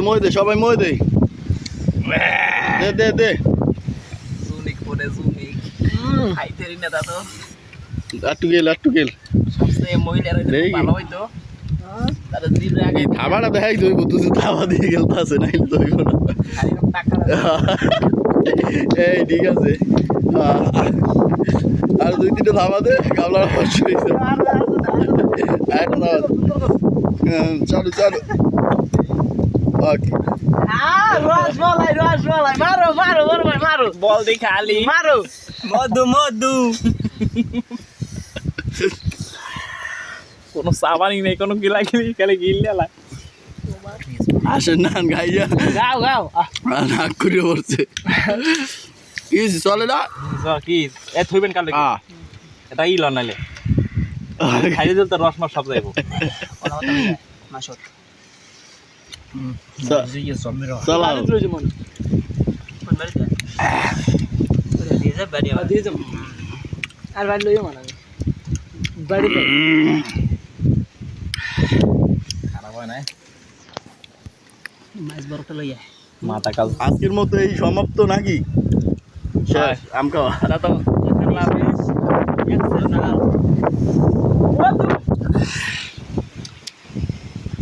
মধ্যে সবাই মধ্যে দে দে দে জুনিক পরে জুনিক খাইতেরি না দাদু আট্টু গেল সবচেয়ে মহিলার ভালো হইতো তাদের জিভে আগে থাবাটা দেখাই দইব তুই থাবা দিয়ে গেল আছে নাইলে দইব না খালি টাকা এই ঠিক আছে আর দুই তিনটা থাবা দে গামলার কষ্ট হয়েছে চালু চালু ওকে রসমালাই মারো মারো বড় ভাই মারো বল দি খালি মারো মধু মধু কোনো সাবানি নেই কোনো গিলাগিলি খালি গিললা আসেন না গাইয়া গাও গাও নাক করে পড়ছে কি চলে না কি এ থইবেন কালে এটা ই লনাইলে খাইলে দিল তো রসমার সব যাইবো মাসত চালাও আর বাড়ি লইও মানে বাড়ি খারাপ হয় না মাছ বরফে লইয়া মাথা কাল আজকের মতো এই সমাপ্ত নাকি শেষ আম খাওয়া তো